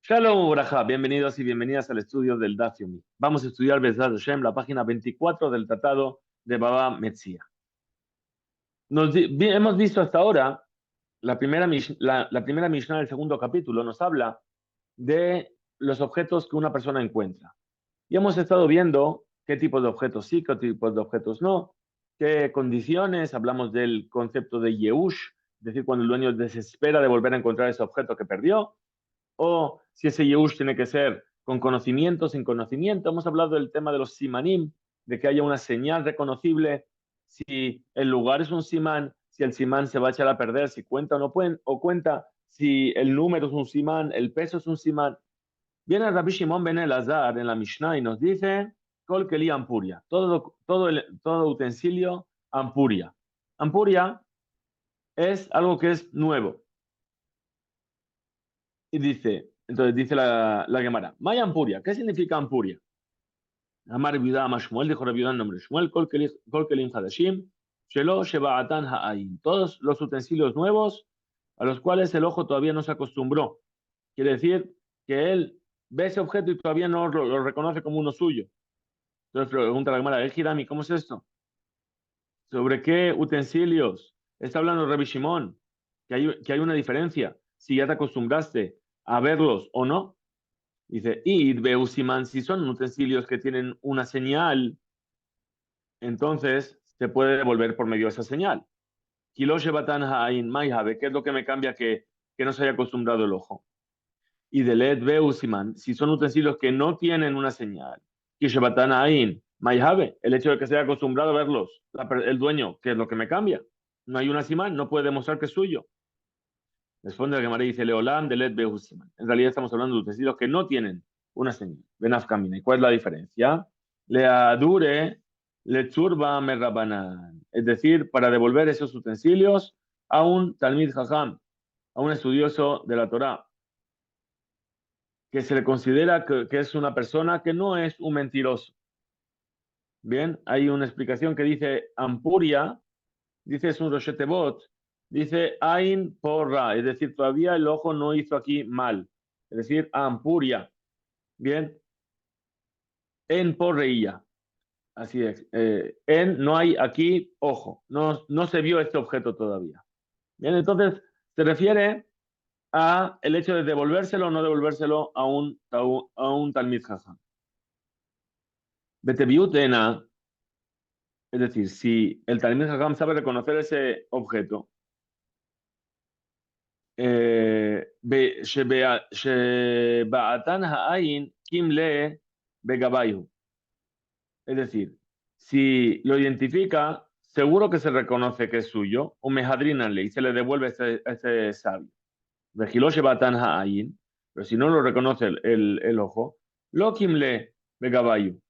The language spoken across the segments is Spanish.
Shalom, Braja, bienvenidos y bienvenidas al estudio del Daf Yomi. Vamos a estudiar Bezrat Hashem, la página 24 del Tratado de Baba Metzia. Hemos visto hasta ahora la primera Mishnah del segundo capítulo, nos habla de los objetos que una persona encuentra. Y hemos estado viendo qué tipos de objetos sí, qué tipos de objetos no, qué condiciones, hablamos del concepto de Yeush, es decir, cuando el dueño desespera de volver a encontrar ese objeto que perdió, o si ese Yehush tiene que ser con conocimiento, sin conocimiento. Hemos hablado del tema de los simanim, de que haya una señal reconocible, si el lugar es un simán, si el simán se va a echar a perder, si cuenta o no pueden, o cuenta si el número es un simán, el peso es un simán. Viene el Rabbi Shimon ben Elazar en la Mishnah y nos dice, Kol keli ampuria, todo utensilio ampuria. Ampuria es algo que es nuevo. Y entonces dice la Gemara, Maya ampuria, ¿qué significa ampuria? Amar viuda ama Shmuel, dijo la viuda en nombre Shmuel, kol kelim hadashim, shelo sheba'atan ha'ayin. Todos los utensilios nuevos a los cuales el ojo todavía no se acostumbró. Quiere decir que él ve ese objeto y todavía no lo reconoce como uno suyo. Entonces pregunta la Gemara, Hirami, ¿cómo es esto? ¿Sobre qué utensilios está hablando Rabbi Shimon? Que hay una diferencia. Si ya te acostumbraste a verlos o no. Dice, y Beusiman, si son utensilios que tienen una señal, entonces se puede devolver por medio de esa señal. Kiloshe Batan Ha'ain Maihabe, ¿qué es lo que me cambia que no se haya acostumbrado el ojo? Y de Led Beusiman, si son utensilios que no tienen una señal, Kiloshe Batan Ha'ain Maihabe, el hecho de que se haya acostumbrado a verlos, el dueño, ¿qué es lo que me cambia? No hay una simán, no puede demostrar que es suyo. Responde la Gemara y dice, Leolam de Led Behusiman. En realidad estamos hablando de utensilios que no tienen una señal. Benaf camina. ¿Y cuál es la diferencia? Leadure le churba merrabanan. Es decir, para devolver esos utensilios a un Talmid Jajam, a un estudioso de la Torá, que se le considera que es una persona que no es un mentiroso. Bien, hay una explicación que dice Ampuria, dice es un Roshetebot, dice Ain porra, es decir, todavía el ojo no hizo aquí mal, es decir, Ampuria. Bien, en porreilla, así es. En no hay aquí ojo, no se vio este objeto todavía. Bien, entonces se refiere a el hecho de devolvérselo o no devolvérselo a un Talmid Jajam. Betebiutena, es decir, si el Talmid Jajam sabe reconocer ese objeto, שבעתן העין kimle begabayu. Es decir, si lo identifica, seguro que se reconoce que es suyo, o mejadrínanle y se le devuelve ese sabio. Vejiloshe batan ha'ayin, pero si no lo reconoce el ojo, lo kimle begabayu.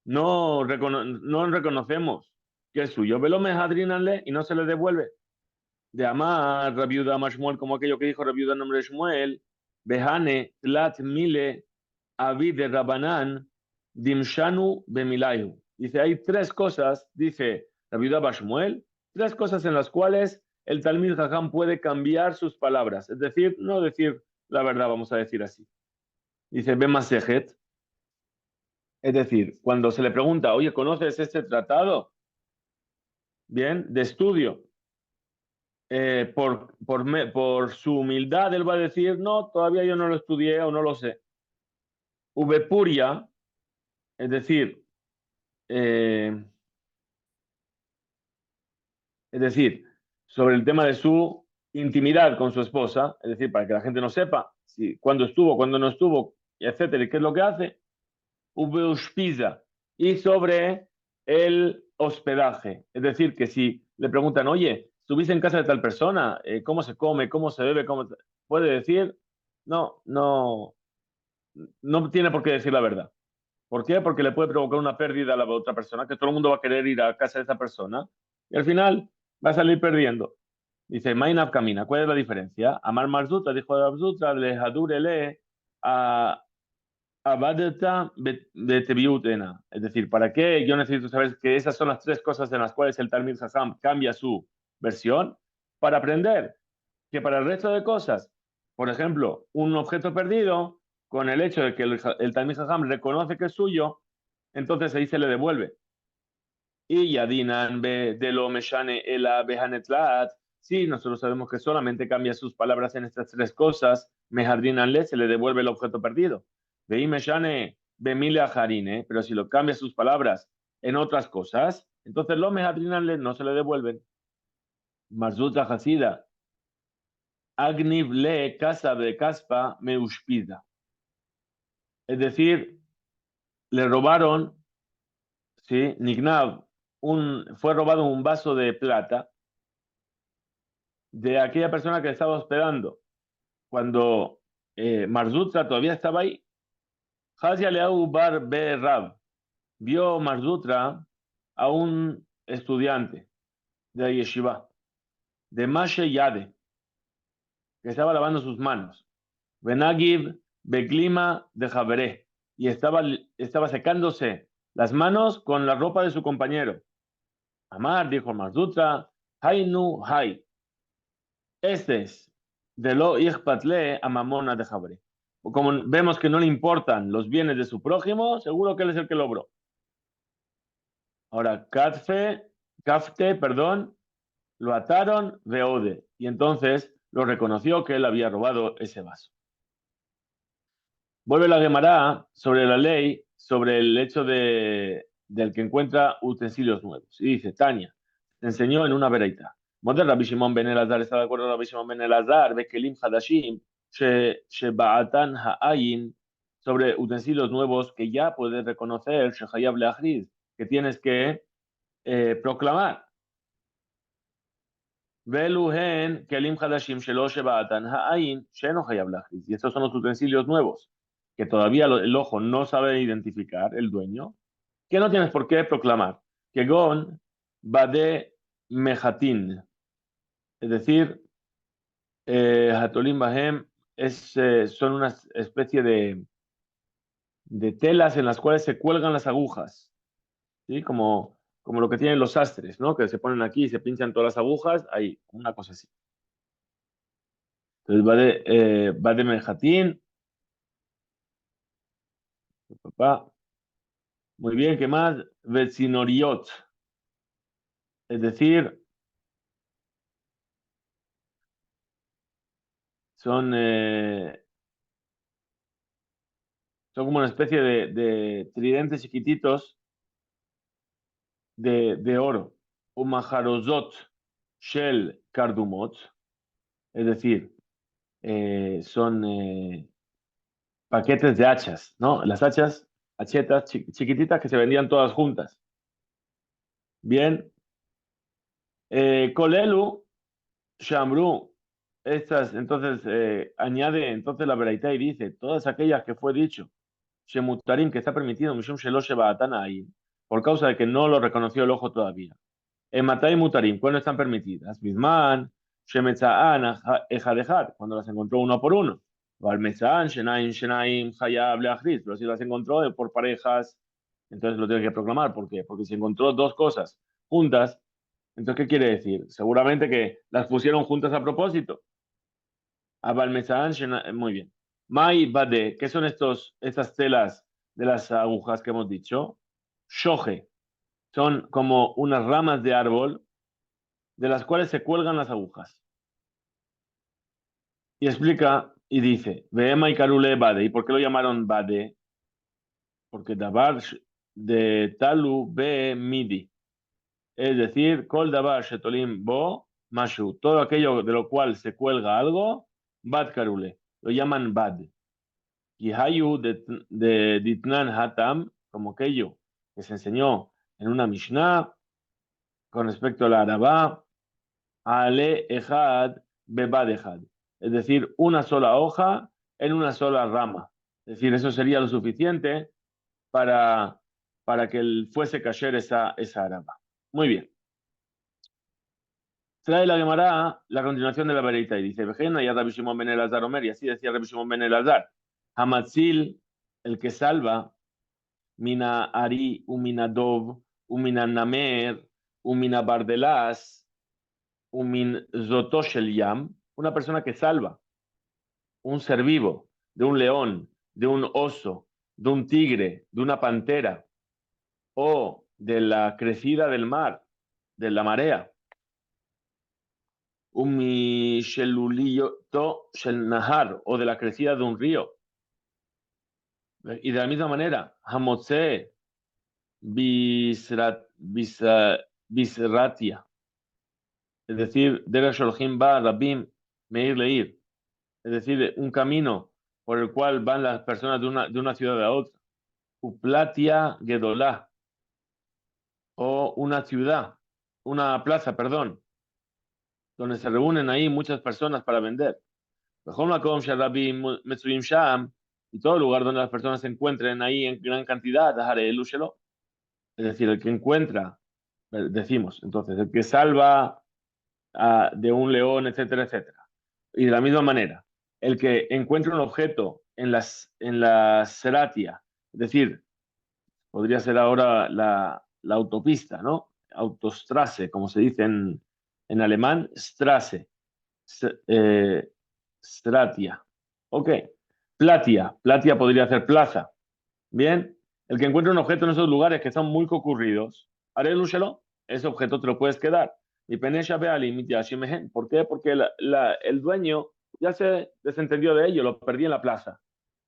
No reconocemos que es suyo, velo mejadrínanle y no se le devuelve. De Amar, Rabiuda Mashmuel, como aquello que dijo Rabiuda en nombre de Shmuel, Behane, Tlat Mile, Avi de Rabanán, Dimshanu Bemilayu. Dice, hay tres cosas, dice Rabiuda Bashmuel, tres cosas en las cuales el Talmid Jajam puede cambiar sus palabras, es decir, no decir la verdad, vamos a decir así. Dice, Bemasejet, es decir, cuando se le pregunta, oye, ¿conoces este tratado? Bien, de estudio. Por su humildad, él va a decir, no, todavía yo no lo estudié o no lo sé. Puria, es decir, eh, sobre el tema de su intimidad con su esposa, es decir, para que la gente no sepa cuándo estuvo, cuándo no estuvo, etcétera, y qué es lo que hace. Ubeushpiza, y sobre el hospedaje, es decir, que si le preguntan, oye, ¿estuviste en casa de tal persona? ¿Cómo se come? ¿Cómo se bebe? Puede decir, no, no tiene por qué decir la verdad. ¿Por qué? Porque le puede provocar una pérdida a la otra persona, que todo el mundo va a querer ir a casa de esa persona y al final va a salir perdiendo. Dice, Mainaf camina. ¿Cuál es la diferencia? Amar Marzuta, dijo Abzutra, le Hadurele a Abadeta Betebiutena. Es decir, ¿para qué yo necesito saber que esas son las tres cosas en las cuales el Talmid Sasam cambia su versión? Para aprender que para el resto de cosas Por ejemplo, un objeto perdido, con el hecho de que el Talmid Jajam reconoce que es suyo, entonces ahí se le devuelve. Y Yadinan de lo meshane ela behanetlat. Sí, nosotros sabemos que solamente cambia sus palabras en estas tres cosas. Mejardinanle se le devuelve el objeto perdido. Veí meshane bemile ajarine, pero si lo cambia sus palabras en otras cosas, entonces lo mejardinanle no se le devuelven. Marzuta hasida. Agniv le casa de caspa me ushpida. Es decir, le robaron, ¿sí? Nignav, fue robado un vaso de plata de aquella persona que estaba hospedando. Cuando Marzutra todavía estaba ahí, Hazia Leau Bar Be Rab vio Marzutra a un estudiante de la yeshiva, de Mashe Yade, que estaba lavando sus manos. Benagib Beglima de Javeré, y estaba secándose las manos con la ropa de su compañero. Amar, dijo Marzutra, Hainu Hai. Este es de lo Ichpatle a Mamona de Jabre. Como vemos que no le importan los bienes de su prójimo, seguro que él es el que lo obró. Ahora, Kafte, perdón, lo ataron Veode, y entonces lo reconoció que él había robado ese vaso. Vuelve la Gemara sobre la ley, sobre el hecho del que encuentra utensilios nuevos. Y dice, Tania, te enseñó en una vereita. Model Rabbi Shimon ben Elazar, ¿está de acuerdo Rabbi Shimon ben Elazar? Bekelim Hadashim, Sheba'atan Ha'ayin, sobre utensilios nuevos que ya puedes reconocer, Shehayab Leachriz, que tienes que proclamar. Veluhen Kelim Hadashim Shelo Sheba'atan Ha'ayin, Sheno Hayab Leachriz. Y estos son los utensilios nuevos que todavía el ojo no sabe identificar, el dueño, que no tienes por qué proclamar. Que Gon Bade Mejatin, es decir, Hatolim Bahem son una especie de telas en las cuales se cuelgan las agujas, ¿sí? Como lo que tienen los sastres, ¿no? Que se ponen aquí y se pinchan todas las agujas, ahí, una cosa así. Entonces, Bade Mejatin, papá. Muy bien, ¿qué más? Vecinoriot, es decir, son, son como una especie de tridentes chiquititos de oro. Umaharozot shel kardumot, es decir, son paquetes de hachas, ¿no? Las hachas, hachetas chiquititas que se vendían todas juntas. Bien, Kolelu Shamru, estas, entonces añade entonces la veraita y dice, todas aquellas que fue dicho, Shemutarim, que está permitido, Mishum Shelo Shebaatana ahí, por causa de que no lo reconoció el ojo todavía. Matai Mutarim, ¿cuándo están permitidas? Bisman, Shemetzaan, Ejadejad, cuando las encontró uno por uno. Valmezaan, Shenaim, Hayab, Leachriz, pero si las encontró por parejas, entonces lo tiene que proclamar. ¿Por qué? Porque si encontró dos cosas juntas, entonces, ¿qué quiere decir? Seguramente que las pusieron juntas a propósito. Abalmezaan, muy bien. Mai Bade, ¿qué son estas telas de las agujas que hemos dicho? Shoje, son como unas ramas de árbol de las cuales se cuelgan las agujas. Y explica y dice, Vehema y Karule Bade. ¿Y por qué lo llamaron Bade? Porque Dabar de Talu Be Midi. Es decir, Kol Dabar Shetolim Bo Mashu. Todo aquello de lo cual se cuelga algo, Bad Karule. Lo llaman Bad. Y Hayu de Ditnan Hatam, como aquello que se enseñó en una Mishnah con respecto a la Arabá, Ale Ejad Bebad Ejad. Es decir, una sola hoja en una sola rama. Es decir, eso sería lo suficiente para, para que fuese kasher esa Arabá. Muy bien. Trae la Gemara la continuación de la vereita y dice, Vejena y Rabbi Shimon ben Elazar Omer, y así decía Rabbi Shimon ben Elazar, Hamatzil, el que salva, Mina Ari, Umina Dov, Umina Namer, Umina Bardelas, Umin Zotoshel Yam, una persona que salva un ser vivo, de un león, de un oso, de un tigre, de una pantera o de la crecida del mar, de la marea, un mishelulioto shel nahar o de la crecida de un río. Y de la misma manera, hamotze bisratia, es decir, Derech Sholchim Ba Rabim Meir Leir, es decir, un camino por el cual van las personas de una ciudad a otra. Uplatia Gedolá, o una ciudad, una plaza, perdón, donde se reúnen ahí muchas personas para vender. Y todo lugar donde las personas se encuentren ahí en gran cantidad, es decir, el que encuentra, decimos, entonces, el que salva de un león, etcétera, etcétera. Y de la misma manera, el que encuentra un objeto en la seratia, es decir, podría ser ahora la autopista, ¿no? Autostrasse, como se dice en alemán, Strasse, Stratia. Ok. Platia podría ser plaza. Bien. El que encuentre un objeto en esos lugares que son muy concurridos, haré el úselo, ese objeto te lo puedes quedar. ¿Por qué? Porque el dueño ya se desentendió de ello, lo perdí en la plaza.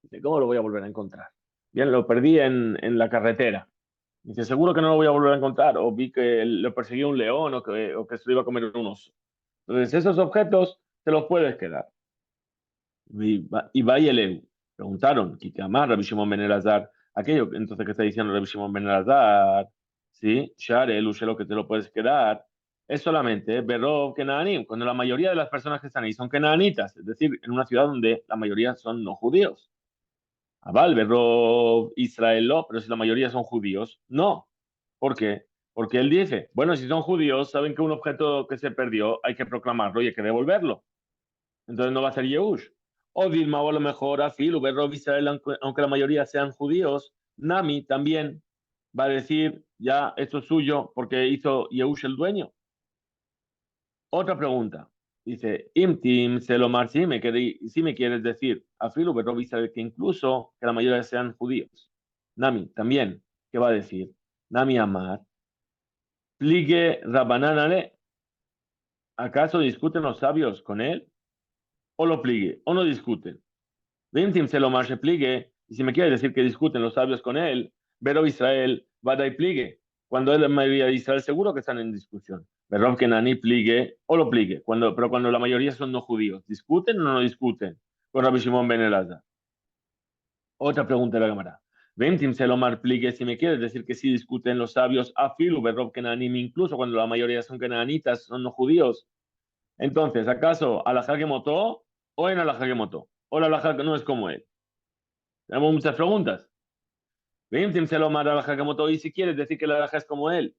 Dice, ¿cómo lo voy a volver a encontrar? Bien, lo perdí en la carretera. Dice, seguro que no lo voy a volver a encontrar. O vi que lo perseguía un león o que se lo iba a comer un oso. Entonces, esos objetos te los puedes quedar. Y vaya Lev. Preguntaron, Kikamar, Rabbi Shimon ben Elazar, aquello entonces que está diciendo Rabbi Shimon ben Elazar, ¿sí? Share, el lo que te lo puedes quedar, es solamente Berov Kenanim, cuando la mayoría de las personas que están ahí son Kenanitas, es decir, en una ciudad donde la mayoría son no judíos. Aval, Berov Israel, pero si la mayoría son judíos, no. ¿Por qué? Porque él dice, bueno, si son judíos, saben que un objeto que se perdió hay que proclamarlo y hay que devolverlo. Entonces no va a ser Yehush. O Dilma, o a lo mejor Afil, Uberrob Israel, aunque la mayoría sean judíos, Nami también va a decir, ya, esto es suyo, porque hizo Yehush el dueño. Otra pregunta. Dice, Imtim Selomar, si me quieres decir, Afil, Uberrob Israel, que incluso que la mayoría sean judíos. Nami también, ¿qué va a decir? Nami Amar, Plige Rabananale, ¿acaso discuten los sabios con él? O lo pligue, o no discuten. Vintim se lo más repligue, y si me quiere decir que discuten los sabios con él, pero Israel va y pligue. Cuando es la mayoría de Israel, seguro que están en discusión. Verón que Nani pligue o lo pligue, pero cuando la mayoría son no judíos, ¿discuten o no discuten? Con Rabbi Shimon ben Elazar. Otra pregunta de la cámara. Ventim Selomar pligue, si me quieres decir que sí discuten los sabios, afilu berrob kenanim, incluso cuando la mayoría son kenanitas, son no judíos. Entonces, ¿acaso alajá que motó o en alajá que motó? O la alajá que no es como él. Tenemos muchas preguntas. Ventim Selomar alajá que motó, y si quieres decir que la alajá es como él,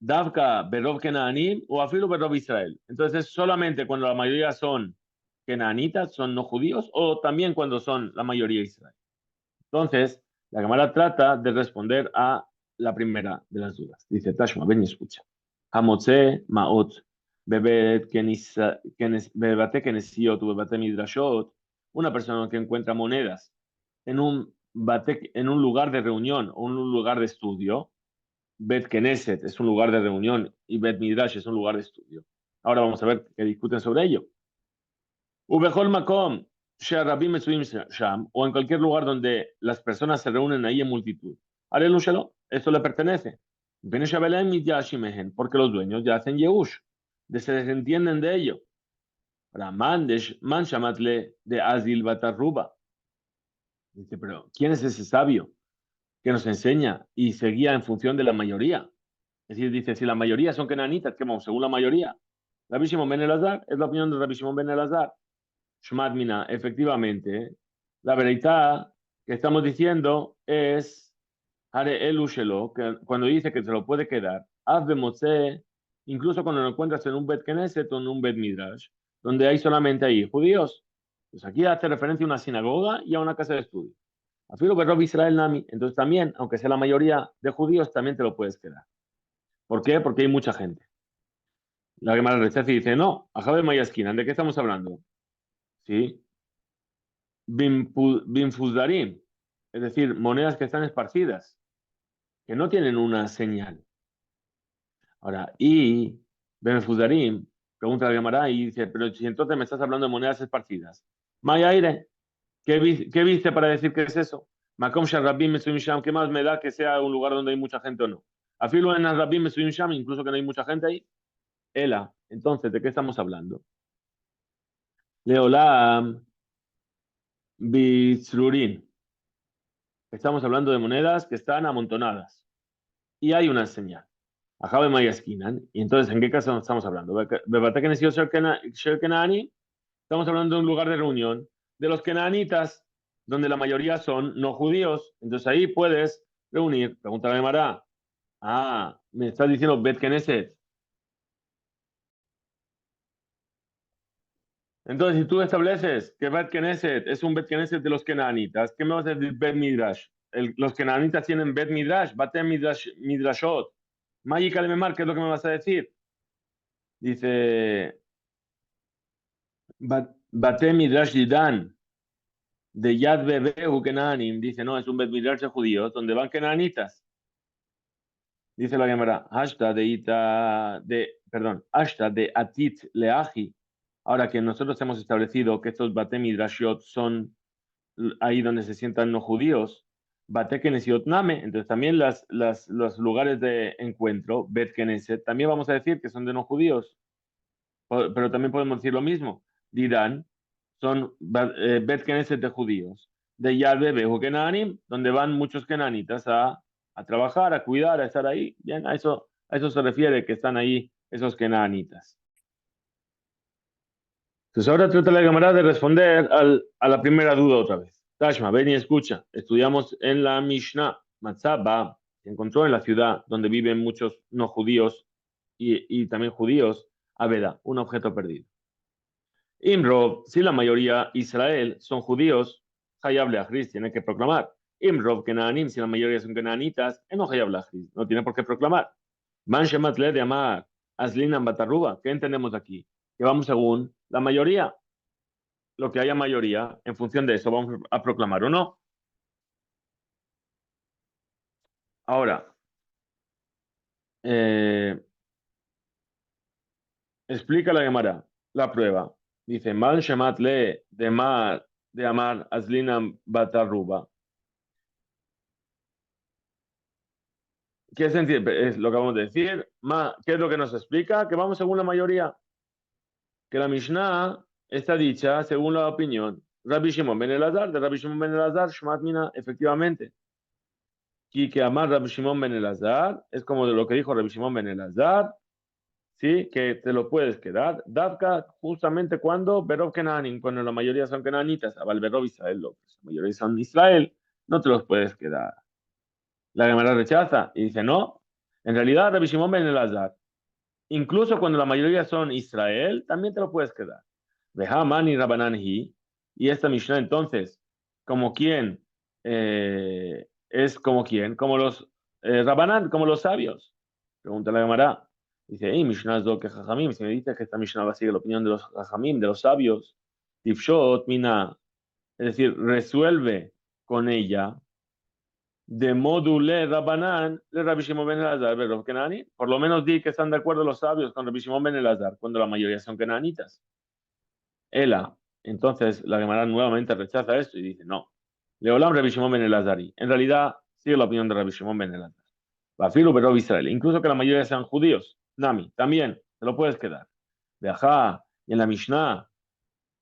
Davka berrob kenanim o afilu berrob Israel. Entonces, solamente cuando la mayoría son kenanitas, son no judíos, o también cuando son la mayoría Israel. Entonces, la Gemara trata de responder a la primera de las dudas. Dice, Tashma, ven y escucha. Hamotze ma'ot bebate kenesiot u bebate midrashot, una persona que encuentra monedas en un lugar de reunión o un lugar de estudio, Bet Knesset es un lugar de reunión y Bet Midrash es un lugar de estudio. Ahora vamos a ver qué discuten sobre ello. Ubehol Makom, Sham, o en cualquier lugar donde las personas se reúnen ahí en multitud. Alelushelo, esto le pertenece. Porque los dueños ya hacen Yehush, se desentienden de ello. Man Shamatle de Azil Batarruba. Dice, pero ¿quién es ese sabio que nos enseña y se guía en función de la mayoría? Es decir, dice, si la mayoría son kenanitas, ¿qué vamos? Según la mayoría. Rabbi Shimon ben Elazar es la opinión de Rabbi Shimon ben Elazar. Shmat Mina, efectivamente, la verdad que estamos diciendo es Hare el Ushelo, que cuando dice que se lo puede quedar, Haz de Moshe, incluso cuando lo encuentras en un Bet Knesset o en un Bet Midrash, donde hay solamente ahí judíos. Pues aquí hace referencia a una sinagoga y a una casa de estudio. Afilo Berrob Israel Nami, entonces también, aunque sea la mayoría de judíos, también te lo puedes quedar. ¿Por qué? Porque hay mucha gente. La Gemara rechaza y dice, no, Ajabe Mayasquinan, ¿de qué estamos hablando? ¿sí? Binfuzdarim, es decir, monedas que están esparcidas, que no tienen una señal. Ahora, y Binfuzarim, pregunta la Gemara y dice, pero si entonces me estás hablando de monedas esparcidas. Maya aire, ¿qué viste para decir que es eso? Makom Sharabim Mesuim Sham, ¿qué más me da que sea un lugar donde hay mucha gente o no? Afilo en Rabim Mesuim Sham, incluso que no hay mucha gente ahí. Ela, entonces, ¿de qué estamos hablando? Leolam Bitzrurin. Estamos hablando de monedas que están amontonadas. Y hay una señal. Ajabe Mayaskinan. Y entonces, ¿en qué caso estamos hablando? Bebateken Sherkenani. Estamos hablando de un lugar de reunión de los kenanitas, donde la mayoría son no judíos. Entonces ahí puedes reunir. Pregunta de Mara. Ah, me estás diciendo Bet Knesset. Entonces, si tú estableces que Bet Knesset es un Bet Knesset de los kenanitas, ¿qué me vas a decir Bet Midrash? Los kenanitas tienen Bet Midrash, Bate Midrash, Midrashot. Mágica de Memar, ¿qué es lo que me vas a decir? Dice, Bate Midrash Didan, de Yad Bebehu Kenanim. Dice, no, es un Bet Midrash de judíos, donde van kenanitas. Dice la Gemara, Ashta de Atit Leaji. Ahora que nosotros hemos establecido que estos Bate Midrashot son ahí donde se sientan los judíos, Bate Knesset Name, entonces también los lugares de encuentro, Bet Knesset, también vamos a decir que son de no judíos, pero también podemos decir lo mismo. Didan son Bet Knesset de judíos, de Yad Bebehu Kenanim, donde van muchos kenanitas a trabajar, a cuidar, a estar ahí. Bien, a eso se refiere que están ahí esos kenanitas. Entonces ahora trata la Gemara de responder a la primera duda otra vez. Tashma, ven y escucha. Estudiamos en la Mishnah. Matzaba se encontró en la ciudad donde viven muchos no judíos y también judíos. Aveda, un objeto perdido. Imrov, si la mayoría Israel son judíos, Hayab Leachris tiene que proclamar. Imrov Kenaanim, si la mayoría son kenanitas, no Hayab Leachris, no tiene por qué proclamar. Man Shemat Le de Amar, Aslinan Batarruba, ¿qué entendemos aquí? Que vamos según la mayoría, lo que haya mayoría, en función de eso vamos a proclamar o no. Ahora, eh, explica la Gemara la prueba. Dice, Man Shemat Le de Amar Aslinan Batarruba. ¿Qué sentido? Es lo que vamos a decir. ¿Qué es lo que nos explica? Que vamos según la mayoría. Que la Mishnah está dicha según la opinión. Rabbi Shimon ben Elazar, de Rabbi Shimon ben Elazar, Shmat Mina, efectivamente. Y que amar Rabbi Shimon ben Elazar es como de lo que dijo Rabbi Shimon ben Elazar, ¿sí? Que te lo puedes quedar. Davka, justamente cuando Berov Kenanim, cuando la mayoría son kenanitas, Abal Berov Israel, la mayoría son Israel, no te los puedes quedar. La Gemara rechaza y dice, no, en realidad Rabbi Shimon ben Elazar, incluso cuando la mayoría son Israel, también te lo puedes quedar. Vehaman y Rabanan hi, y esta Mishnah entonces, como quién, es como quién, como los Rabanan, como los sabios. Pregunta la Gemara. Dice, Mishnah es lo que Jajamim, si me dices que esta Mishnah va a seguir la opinión de los Jajamim, de los sabios, Tifshot, Mina, es decir, resuelve con ella de module Rabanán de Rabbi Shimon ben Elazar, Berov Kenani. Por lo menos di que están de acuerdo los sabios con Rabbi Shimon ben Elazar, cuando la mayoría son kenanitas. Ela, entonces la Gemara nuevamente rechaza esto y dice, no. Leolam Rabbi Shimon ben Elazari. En realidad, sigue la opinión de Rabbi Shimon ben Elazar. Bafilu Berov Israel. Incluso que la mayoría sean judíos. Nami, también, te lo puedes quedar. Beajá, y en la Mishnah,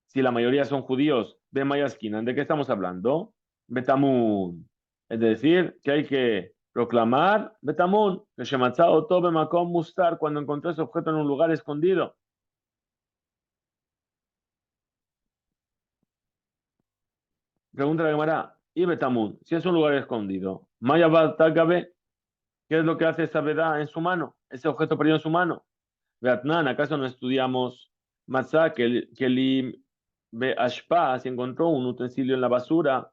si la mayoría son judíos, de Mayaskinan, ¿de qué estamos hablando? Betamun. Es decir, que hay que proclamar Betamun, que Shematzao Tobe Makom Mustar, cuando encontré ese objeto en un lugar escondido. Pregunta la Gemara, y Betamun, si es un lugar escondido, Mayabad Takabe, ¿qué es lo que hace esa verdad en su mano? Ese objeto perdido en su mano. Beatnan, ¿acaso no estudiamos Matzah, que li be Ashpa, si encontró un utensilio en la basura,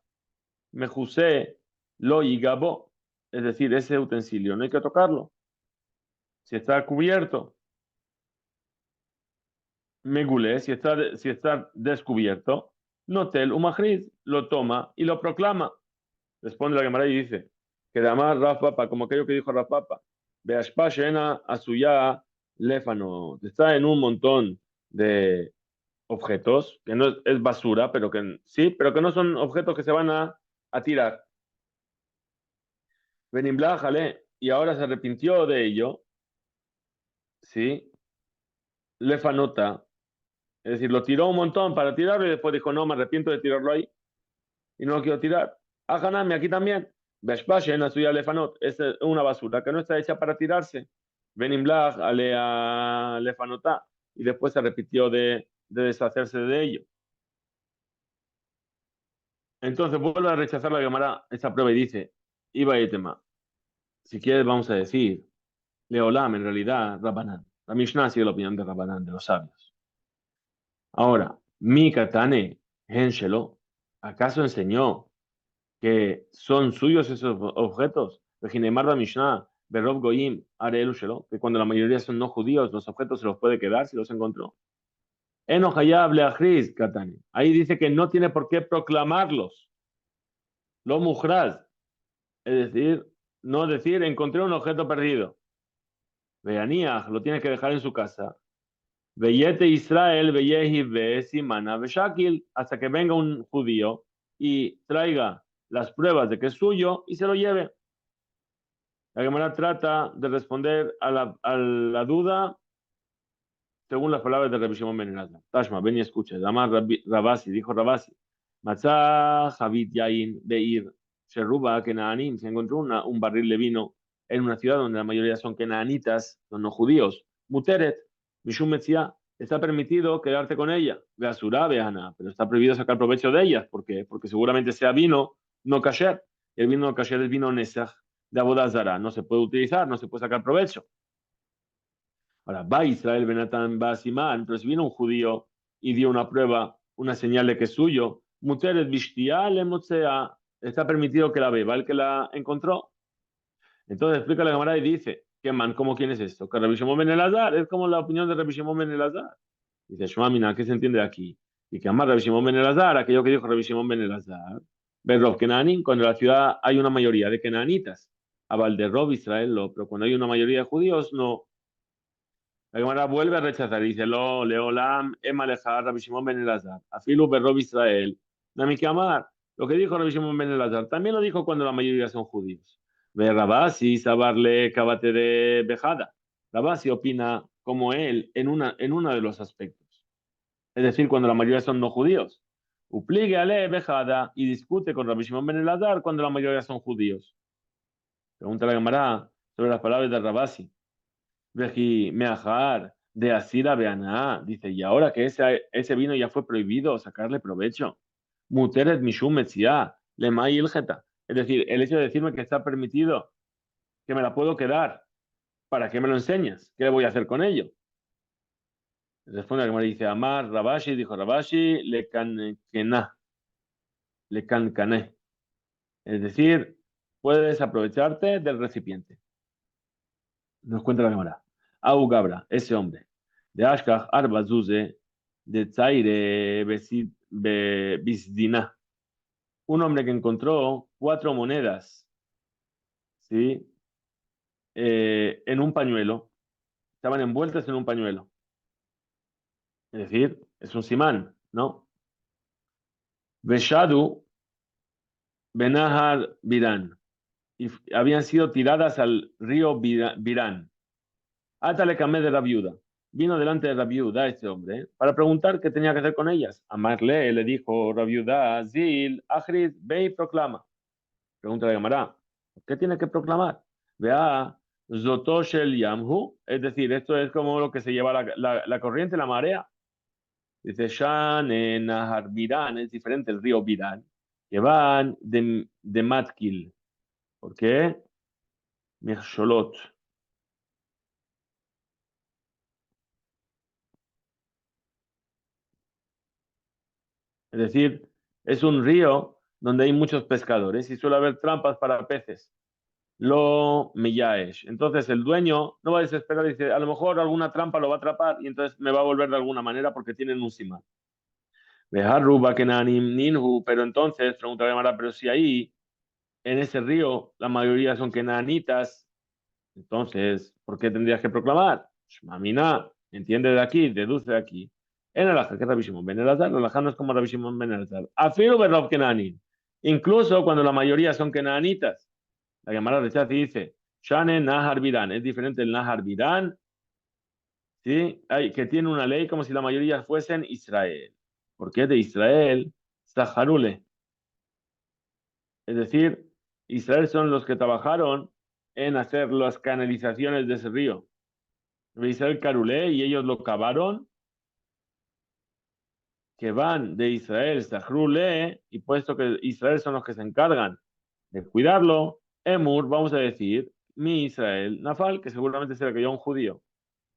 Mejusé, lo y gabo, es decir, ese utensilio no hay que tocarlo. Si está cubierto, Megule, si está descubierto, Notel Umahriz lo toma y lo proclama. Responde la Gemara y dice, que de amar Raf Papa, como aquello que dijo Raf Papa, Beashpa Shena Asuya Lefano, está en un montón de objetos, que no es basura, pero que sí, pero que no son objetos que se van a tirar. Benimblá, jale, y ahora se arrepintió de ello, sí, Lefanota, es decir, lo tiró un montón para tirarlo y después dijo, no, me arrepiento de tirarlo ahí y no lo quiero tirar. Ajanami, aquí también. Beshpashe en la suya lefanot, es una basura que no está hecha para tirarse. Benimblach alea lefanotá, y después se repitió de deshacerse de ello. Entonces vuelve a rechazar la Gemara esa prueba y dice, Iba y tema, si quieres vamos a decir, Leolam, en realidad, Rabbanán. La Mishnah sigue la opinión de Rabbanán, de los sabios. Ahora, mi katane, Henshelo, ¿acaso enseñó que son suyos esos objetos? Reginemar la Mishnah, Berov Goyim, Arelu Shelo, que cuando la mayoría son no judíos, los objetos se los puede quedar si los encontró. Eno Hayab Leachriz, Katane. Ahí dice que no tiene por qué proclamarlos. Lo mujraz, es decir, no decir encontré un objeto perdido. Veaniach, lo tiene que dejar en su casa. Veyete Israel, Veyehi, Simana, Beshakil, hasta que venga un judío y traiga las pruebas de que es suyo y se lo lleve. La Gemara trata de responder a la duda según las palabras de Rabbi Shimon ben Elazar. Tashma, ven y escucha. Damar Rabasi, dijo Rabasi, Matzah Javit Yain Beir, Sheruba Kenaanim, se encontró un barril de vino en una ciudad donde la mayoría son kenaanitas, son no judíos. Muteret, Mishum Metzia, está permitido quedarte con ella. Beasura, Beana, pero está prohibido sacar provecho de ellas. ¿Por qué? Porque seguramente sea vino no kasher. El vino no kasher es vino nesach de Abodazara. No se puede utilizar, no se puede sacar provecho. Ahora, va Israel Benatán, va Simán, pero si viene un judío y dio una prueba, una señal de que es suyo, Muteres Bishtial Motzea, está permitido que la beba el que la encontró. Entonces explica la cámara y dice, ¿qué man, cómo quién es esto? Que Rabbi Shimon ben Elazar, es como la opinión de Rabbi Shimon ben Elazar. Dice, Shmamina, ¿qué se entiende de aquí? Y que amar Rabbi Shimon ben Elazar, aquello que dijo Rabbi Shimon ben Elazar, Berrov Kenanim, cuando en la ciudad hay una mayoría de Kenanitas, a Valderrov Israel, pero cuando hay una mayoría de judíos, no. La Gemara vuelve a rechazar y dice, lo, leolam, emalejar, Rabbi Shimon ben Elazar, afilu berrob Israel, nami que amar. Lo que dijo Rabbi Shimon ben Elazar, también lo dijo cuando la mayoría son judíos. Ve Rabasi, sabarle cabate de bejada. Rabasi opina como él en uno de los aspectos. Es decir, cuando la mayoría son no judíos. Upligue ale bejada y discute con Rabbi Shimon ben Elazar cuando la mayoría son judíos. Pregunta la Gemara sobre las palabras de Rabasi. Veji Meajar, de Asira Beaná, dice, y ahora que ese vino ya fue prohibido sacarle provecho. Muteret Mishum Metzia, Lemay Ilgeta. Es decir, el hecho de decirme que está permitido, que me la puedo quedar, ¿para qué me lo enseñas? ¿Qué voy a hacer con ello? Responde que me dice, Amar Rabashi, dijo Rabashi, le canquená, le cancané. Es decir, puedes aprovecharte del recipiente. Nos cuenta la cámara. Au Gabra, ese hombre, de Ashkach Arba Zuze, de Zaire Bizdina, un hombre que encontró 4 monedas, ¿sí? En un pañuelo, estaban envueltas en un pañuelo. Es decir, es un simán, ¿no? Beshadu Benahar Biran, y habían sido tiradas al río Biran. Atale Kameh de la viuda. Vino delante de la viuda este hombre para preguntar qué tenía que hacer con ellas. Amarle le dijo la viuda, Zil, Ajrid, ve y proclama. Pregunta la Gemara, ¿qué tiene que proclamar? Vea, Zotoshel Yamhu, es decir, esto es como lo que se lleva la corriente, la marea. Dice, Shan Nahar Biran, es diferente el río Biran, que van de Matkil. ¿Por qué? Mecholot. Es decir, es un río donde hay muchos pescadores y suele haber trampas para peces. lo miyaesh. Entonces el dueño no va a desesperar, dice, a lo mejor alguna trampa lo va a atrapar y entonces me va a volver de alguna manera porque tienen un simán. Beharruba kenanim ninhu, pero entonces, pregunta la Gemara, pero si ahí, en ese río, la mayoría son kenanitas, entonces, ¿por qué tendrías que proclamar? Mamina, entiende de aquí, deduce de aquí. En el que Rabbi Shimon Ben Elazar, el no es como Rabbi Shimon Ben Elazar. Afiru berrov kenanim. Incluso cuando la mayoría son kenanitas. La Gemara rechaza y dice, Shane Nahar Biran, es diferente el Nahar Biran, ¿sí? Que tiene una ley como si la mayoría fuesen Israel. Porque es de Israel, Zaharule. Es decir, Israel son los que trabajaron en hacer las canalizaciones de ese río. Israel Carulé y ellos lo cavaron, que van de Israel Zahrule, y puesto que Israel son los que se encargan de cuidarlo, Emur, vamos a decir, mi Israel Nafal, que seguramente será que yo un judío,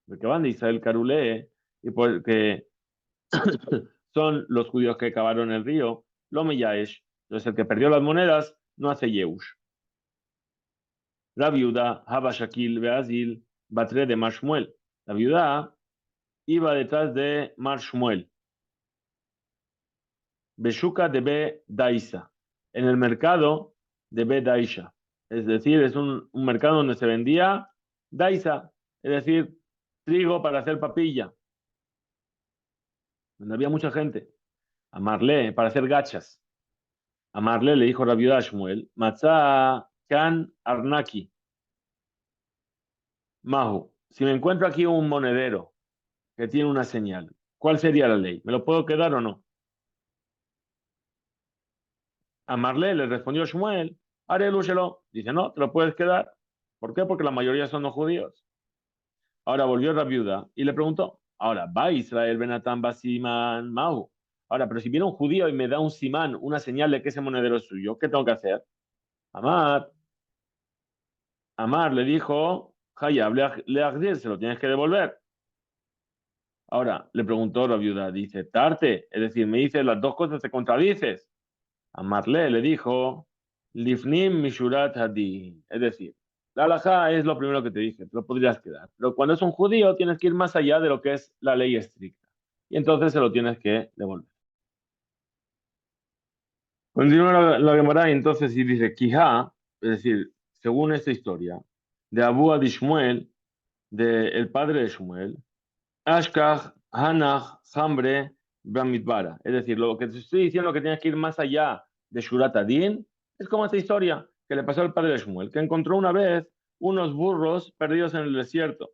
porque van de Israel Carulé, y porque son los judíos que cavaron el río, lo Miyaesh. Entonces el que perdió las monedas no hace Yehush. La viuda, Haba Shakil Beazil, Batre de Marshmuel. La viuda iba detrás de Marshmuel. Beshuka de Be Daisa. En el mercado de Be Daisha. Es decir, es un mercado donde se vendía Daisa, es decir, trigo para hacer papilla. Donde había mucha gente. Amarle, para hacer gachas. Amarle le dijo la viuda a Shmuel, Matzah Kan Arnaki. Mahu, si me encuentro aquí un monedero que tiene una señal, ¿cuál sería la ley? ¿Me lo puedo quedar o no? Amarle le respondió Shmuel, Arelúshelo. Dice, no, te lo puedes quedar. ¿Por qué? Porque la mayoría son no judíos. Ahora volvió la viuda y le preguntó, ahora, ¿va Israel Benatán Basiman Mahu? Ahora, pero si viene un judío y me da un simán, una señal de que ese monedero es suyo, ¿qué tengo que hacer? Amar, Amar le dijo, Hayab le se lo tienes que devolver. Ahora, le preguntó la viuda, dice, Tarte, es decir, me dices las dos cosas, te contradices. Amarle le dijo, Lifnim Mishurat Hadi, es decir, la halajá es lo primero que te dije, te lo podrías quedar. Pero cuando es un judío tienes que ir más allá de lo que es la ley estricta. Y entonces se lo tienes que devolver. Continúa la Gemara y entonces y dice, Kihá, es decir, según esta historia, de Abu Adi Shmuel, del padre de Shmuel, Ashkach, Hanach, Hambre, Bramidbara. Es decir, lo que te estoy diciendo que tienes que ir más allá de Shurat Adin es como esta historia que le pasó al padre de Shmuel, que encontró una vez unos burros perdidos en el desierto.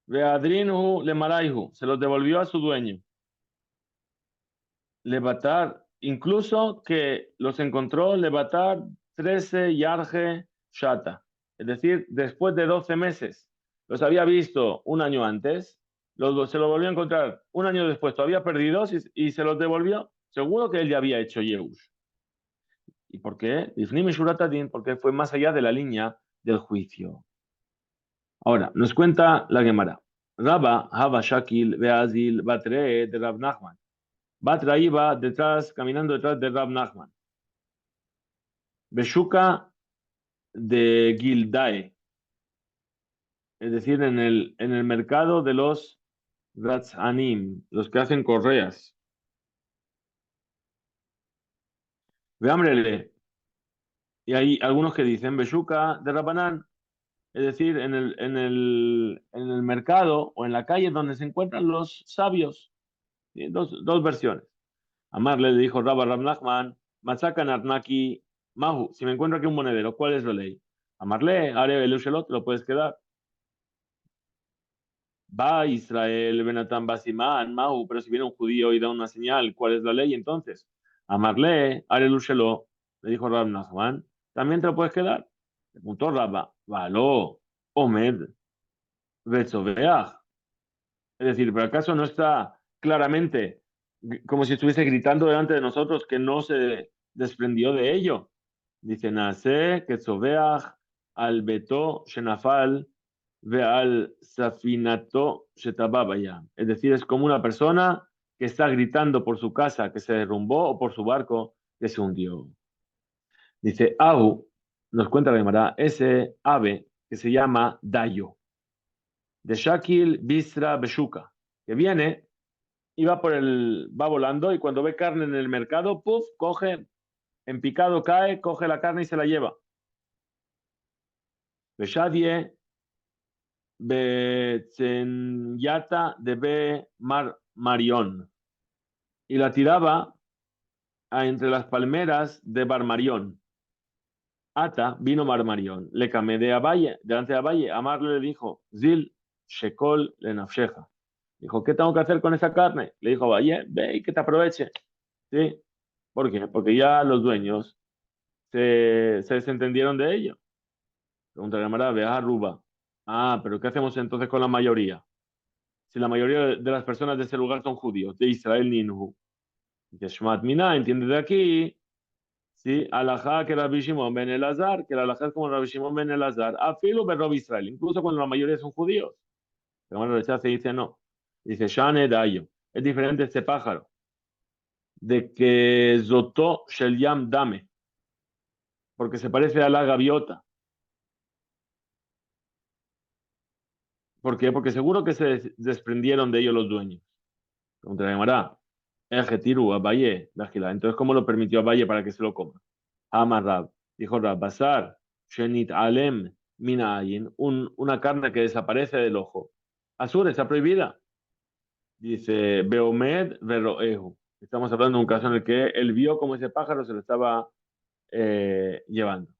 Beadrinhu le maraihu, se los devolvió a su dueño. Levatar, incluso que los encontró Levatar 13 yarje shata. Es decir, después de 12 meses. Los había visto un año antes, se los volvió a encontrar un año después, todavía perdidos, y se los devolvió. Seguro que él ya había hecho Yehush. ¿Y por qué? Porque fue más allá de la línea del juicio. Ahora, nos cuenta la Gemara. Rabba, Hava Shakil, Beazil, Batre, de Rab Nachman. Batra iba detrás, caminando detrás de Rab Nachman. Beshuka de Gildae, es decir, en el mercado de los Ratzanim, los que hacen correas. Veámbrele. Y hay algunos que dicen Beshuka de Rabanán, es decir, en el mercado o en la calle donde se encuentran los sabios. ¿Sí? Dos versiones. Amar le dijo Rab Nachman, Masakan Arnaki Mahu, si me encuentro aquí un monedero, ¿cuál es la ley? Amarle, Are Elushelot, lo puedes quedar. Va Israel, Benatán Basiman, Mahu, pero si viene un judío y da una señal, ¿cuál es la ley entonces? Amarle, Are Elushelot, le dijo Rab Nachman, también te lo puedes quedar. Preguntó Rabba, Való, Omed, Betzoveach. Es decir, ¿pero acaso no está claramente como si estuviese gritando delante de nosotros que no se desprendió de ello? Dice, Nace, Ketzoveach, al Beto, Shenafal, Veal Safinato, Shetababaya. Es decir, es como una persona que está gritando por su casa que se derrumbó o por su barco que se hundió. Dice, Ahu, nos cuenta la Gemara, ese ave que se llama Dayo, de Shakil Bisra Beshuka, que viene y va volando y cuando ve carne en el mercado, puff, coge, en picado cae, coge la carne y se la lleva. Beshadie Betzenyata de Marión y la tiraba entre las palmeras de Barmarión. Ata vino Marmarión, le camé de Abaye, delante de Abaye, Amarle le dijo, Zil Shekol le nafsheja. Dijo, ¿qué tengo que hacer con esa carne? Le dijo Abaye, ve y que te aproveche. ¿Sí? ¿Por qué? Porque ya los dueños se desentendieron de ello. Pregunta la Gemara, ve a Ruba. Ah, pero ¿qué hacemos entonces con la mayoría? Si la mayoría de las personas de ese lugar son judíos, de Israel Ninhu. Dice Shmat Mina, entiende de aquí, sí, alajá que Rabbi Shimon ben Elazar, que la alajá es como Rabbi Shimon ben Elazar, afilo ben Israel, incluso cuando la mayoría son judíos. La Gemara rechaza y dice no. Dice Shane Dayo, es diferente este pájaro, de que Zotó Shel Yam Dame, porque se parece a la gaviota. ¿Por qué? Porque seguro que se desprendieron de ellos los dueños. Pregunta la Gemara, Ejetiru, Abaye, Dajila. Entonces, ¿cómo lo permitió Abaye para que se lo coma? Amar Rab, dijo Rab, Basar, Shenit Alem, Minayin, una carne que desaparece del ojo. Azur está prohibida. Dice, Beomed Veroehu. Estamos hablando de un caso en el que él vio cómo ese pájaro se lo estaba llevando.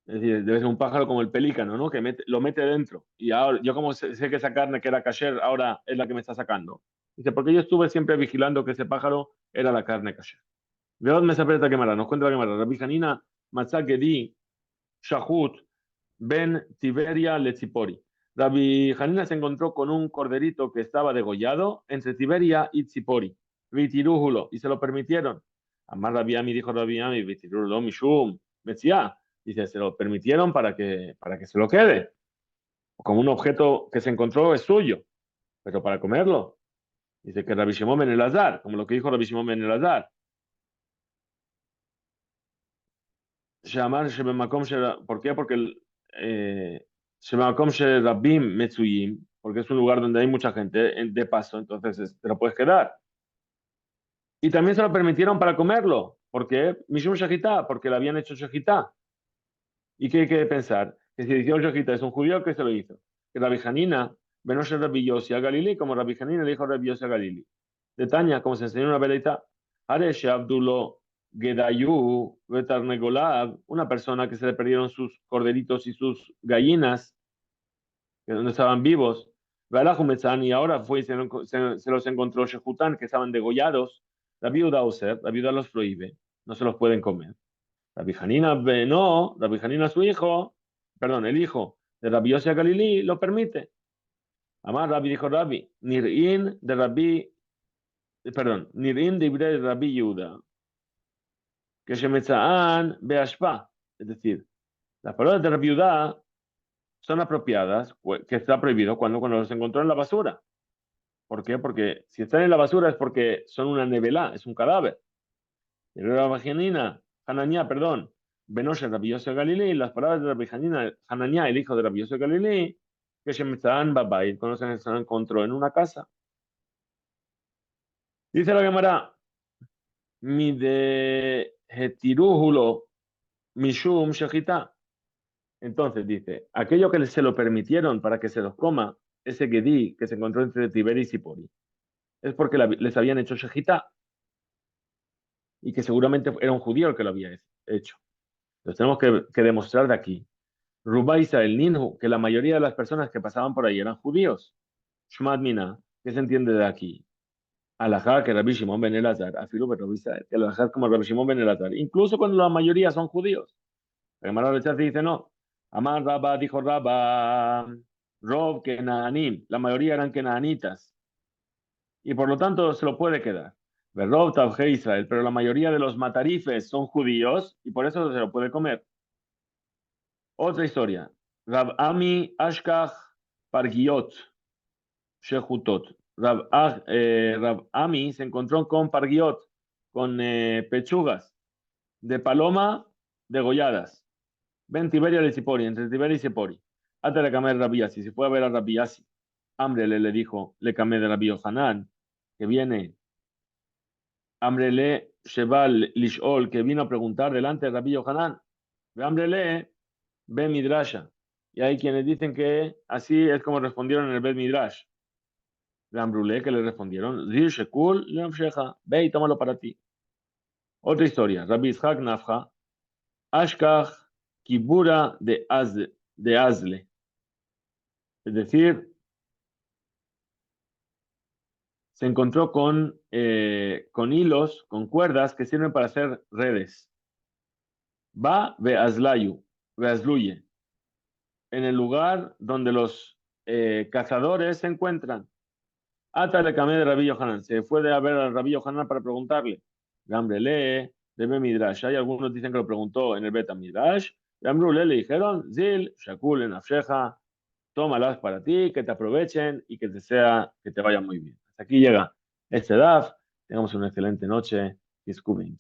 Es decir, debe ser un pájaro como el pelícano, ¿no? Que lo mete dentro. Y ahora, yo como sé que esa carne que era kasher, ahora es la que me está sacando. Dice, porque yo estuve siempre vigilando que ese pájaro era la carne kasher. Veod me sapeta quemara, nos cuenta la quemara. Rabbi Hanina, Matzah Gedi, Shahut, Ben Tiberia Letzipori. Rabbi Hanina se encontró con un corderito que estaba degollado entre Tiberia y Tzipori. Vitirújulo, y se lo permitieron. Amar Rabbi Ami dijo Rabbi Ami, Vitirújulo Mishum, Metzia. Dice, se lo permitieron para que se lo quede. Como un objeto que se encontró es suyo, pero para comerlo. Dice que Rabbi Shimon ben Elazar, como lo que dijo Rabbi Shimon ben Elazar. ¿Por qué? Porque Shebemakom Rabim Metzuyim, porque es un lugar donde hay mucha gente de paso, entonces te lo puedes quedar. Y también se lo permitieron para comerlo. ¿Por qué? Mishum Shechitá, porque le habían hecho Shechitá. ¿Y qué hay que pensar? Que si hicieron Shechitá es un judío que se lo hizo. Que Rabbi Hanina, Benoshe Rabbi Yossi a Galili, como Rabbi Hanina le dijo a Rabbi Yossi a Galili. De Tania, como se enseñó en una veleita, Areshe Abdulo Gedayu Betarnegolab, una persona que se le perdieron sus corderitos y sus gallinas, que no estaban vivos, y ahora fue y se los encontró Shehután, que estaban degollados. La viuda Oser, la viuda los prohíbe, no se los pueden comer. Rabbi Hanina, no, Rabbi Hanina, su hijo, perdón, el hijo de Rabbi Yossi Galilí, lo permite. Amar Rabbi dijo Rabbi, Nir'in de Rabbi, perdón, Nir'in de Rabbi Yehuda, que Shemetzaan Beashpa, es decir, las palabras de Rabbi Yehuda son apropiadas, que está prohibido cuando los encontró en la basura. ¿Por qué? Porque si están en la basura es porque son una nevelá, es un cadáver. Y Rabbi Hanania, perdón, Benoshe Rabbi Yosef Galilei, las palabras de Rabbi Hanania, el hijo de Rabbi Yosef Galilei, que Shemetzaan Babayit, cuando se encontró en una casa. Dice la Gemara, mi de Hetirújulo, Mishum Shechita. Entonces dice, aquello que se lo permitieron para que se los coma, ese Gedí que se encontró entre Tiberi y Sipori, es porque les habían hecho Shejitá y que seguramente era un judío el que lo había hecho. Entonces tenemos que demostrar de aquí. Ruba Israel Ninhu, que la mayoría de las personas que pasaban por ahí eran judíos. Shmad Mina, ¿qué se entiende de aquí? Alajá que Rabbi Shimon ben Elazar, afilu ben Rabbi Israel, que alajá como Rabbi Shimon ben Elazar, incluso cuando la mayoría son judíos. La Gemara rechaza y dice no. Amar Rabba dijo Rabba, Rob Kenaanim, la mayoría eran kenaanitas y por lo tanto se lo puede quedar. Rob Tabje Israel, pero la mayoría de los matarifes son judíos y por eso se lo puede comer. Otra historia. Rab Ami Ashkach Pargiot Shehutot. Rab Ami se encontró con Pargiot, con pechugas de paloma degolladas. Ven Tiberia y Sipori, entre Tiberia y Sipori. Ata le camé de Rabbi Yassi, si fue a ver a Rabbi Yassi. Hambre le dijo, le camé de Rabbi Yohanan, que viene. Hambre le Sheval Lishol, que vino a preguntar delante de Rabbi Yohanan. Hambre le Ben Midrasha. Y hay quienes dicen que así es como respondieron en el Bet Midrash. Rambrulé, que le respondieron, Zir Shekul, Shecha, ve y tómalo para ti. Otra historia, Rabbi Ishak Nafja, Ashkach Kibura de Azle. Es decir, se encontró con hilos, con cuerdas que sirven para hacer redes. Va ve azluye, en el lugar donde los cazadores se encuentran. Ata le camé de Rabbi Yohanan, se fue a ver al Rabbi Yohanan para preguntarle. Gambre lee, debe Midrash. Hay algunos dicen que lo preguntó en el Beta Midrash. Gambre le dijeron, Zil, Shakul en Afsheja, tómalas para ti, que te aprovechen y que te vaya muy bien. Hasta aquí llega este DAF. Tengamos una excelente noche. Disculpen.